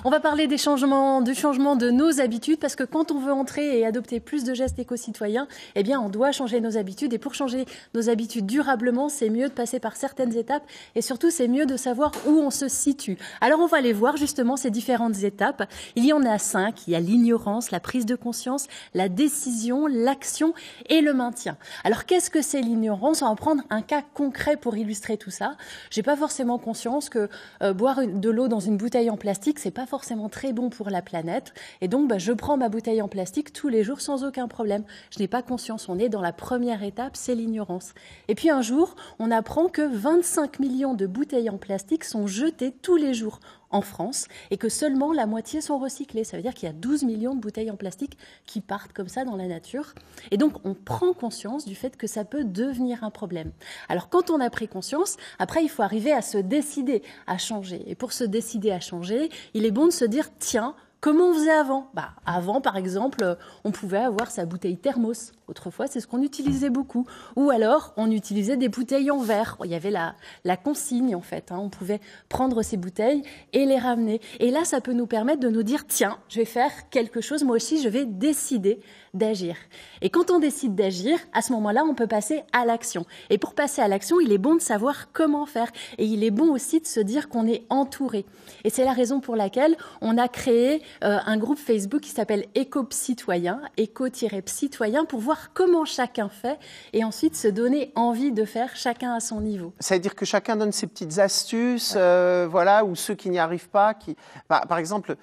On va parler du changement de nos habitudes parce que quand on veut entrer et adopter plus de gestes éco-citoyens, eh bien, on doit changer nos habitudes. Et pour changer nos habitudes durablement, c'est mieux de passer par certaines étapes et surtout, c'est mieux de savoir où on se situe. Alors, on va aller voir justement ces différentes étapes. Il y en a 5. Il y a l'ignorance, la prise de conscience, la décision, l'action et le maintien. Alors, qu'est-ce que c'est l'ignorance? On va prendre un cas concret pour illustrer tout ça. J'ai pas forcément conscience que boire de l'eau dans une bouteille en plastique, c'est pas forcément très bon pour la planète. Et donc, je prends ma bouteille en plastique tous les jours sans aucun problème. Je n'ai pas conscience. On est dans la première étape, c'est l'ignorance. Et puis un jour, on apprend que 25 millions de bouteilles en plastique sont jetées tous les jours en France et que seulement la moitié sont recyclées. Ça veut dire qu'il y a 12 millions de bouteilles en plastique qui partent comme ça dans la nature. Et donc, on prend conscience du fait que ça peut devenir un problème. Alors, quand on a pris conscience, après, il faut arriver à se décider à changer. Et pour se décider à changer, il est bon de se dire, tiens, comment on faisait avant? Avant, par exemple, on pouvait avoir sa bouteille thermos. Autrefois, c'est ce qu'on utilisait beaucoup. Ou alors, on utilisait des bouteilles en verre. Il y avait la consigne, en fait. On pouvait prendre ces bouteilles et les ramener. Et là, ça peut nous permettre de nous dire, tiens, je vais faire quelque chose. Moi aussi, je vais décider d'agir. Et quand on décide d'agir, à ce moment-là, on peut passer à l'action. Et pour passer à l'action, il est bon de savoir comment faire. Et il est bon aussi de se dire qu'on est entouré. Et c'est la raison pour laquelle on a créé un groupe Facebook qui s'appelle Éco-Citoyen, Éco-Citoyen, pour voir comment chacun fait et ensuite se donner envie de faire chacun à son niveau. Ça veut dire que chacun donne ses petites astuces, voilà, ou ceux qui n'y arrivent pas. Par exemple,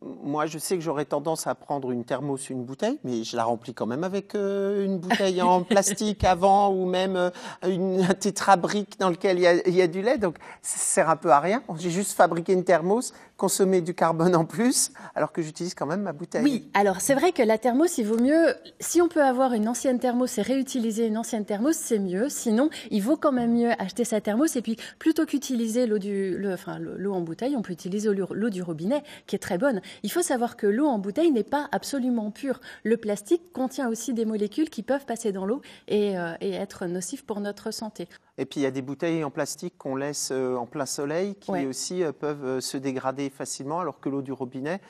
moi, je sais que j'aurais tendance à prendre une thermos, une bouteille, mais je la remplis quand même avec une bouteille en plastique avant ou même un tétrabrique dans lequel il y a du lait. Donc, ça sert un peu à rien. J'ai juste fabriqué une thermos, consommé du carbone en plus, alors que j'utilise quand même ma bouteille. Oui, alors c'est vrai que la thermos, il vaut mieux, si on peut avoir une ancienne thermos et réutiliser une ancienne thermos, c'est mieux. Sinon, il vaut quand même mieux acheter sa thermos et puis plutôt qu'utiliser l'eau en bouteille, on peut utiliser l'eau du robinet qui est très bonne. Il faut savoir que l'eau en bouteille n'est pas absolument pure. Le plastique contient aussi des molécules qui peuvent passer dans l'eau et être nocives pour notre santé. Et puis il y a des bouteilles en plastique qu'on laisse en plein soleil qui aussi peuvent se dégrader facilement, alors que l'eau du robinet,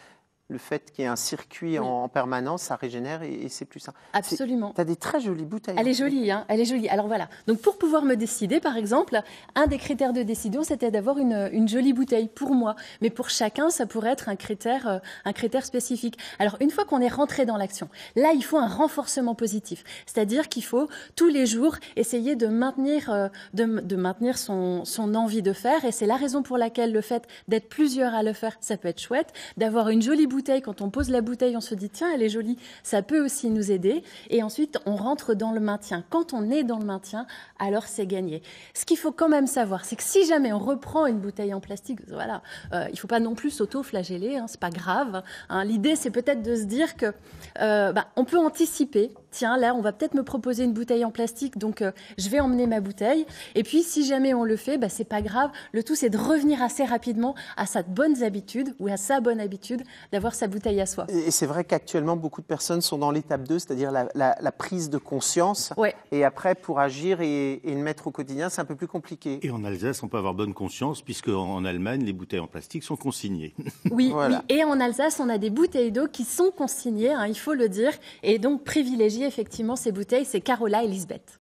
le fait qu'il y ait un circuit en permanence, ça régénère et c'est plus sain. Absolument. Tu as des très jolies bouteilles. Elle est jolie, hein, elle est jolie. Alors voilà, donc pour pouvoir me décider, par exemple, un des critères de décision, c'était d'avoir une jolie bouteille pour moi. Mais pour chacun, ça pourrait être un critère spécifique. Alors une fois qu'on est rentré dans l'action, là, il faut un renforcement positif. C'est-à-dire qu'il faut tous les jours essayer de maintenir son envie de faire. Et c'est la raison pour laquelle le fait d'être plusieurs à le faire, ça peut être chouette. D'avoir une jolie bouteille, quand on pose la bouteille, on se dit tiens, elle est jolie, ça peut aussi nous aider. Et ensuite, on rentre dans le maintien. Quand on est dans le maintien, alors c'est gagné. Ce qu'il faut quand même savoir, c'est que si jamais on reprend une bouteille en plastique, voilà, il faut pas non plus s'auto-flageller, c'est pas grave. L'idée, c'est peut-être de se dire que on peut anticiper. Tiens, là, on va peut-être me proposer une bouteille en plastique, donc je vais emmener ma bouteille. Et puis, si jamais on le fait, c'est pas grave. Le tout, c'est de revenir assez rapidement à sa bonne habitude ou à sa bonne habitude d'avoir sa bouteille à soi. Et c'est vrai qu'actuellement, beaucoup de personnes sont dans l'étape 2, c'est-à-dire la prise de conscience. Ouais. Et après, pour agir et le mettre au quotidien, c'est un peu plus compliqué. Et en Alsace, on peut avoir bonne conscience, puisque en Allemagne, les bouteilles en plastique sont consignées. Oui, voilà. Oui. Et en Alsace, on a des bouteilles d'eau qui sont consignées, il faut le dire. Et donc, privilégier effectivement ces bouteilles, c'est Carola et Lisbeth.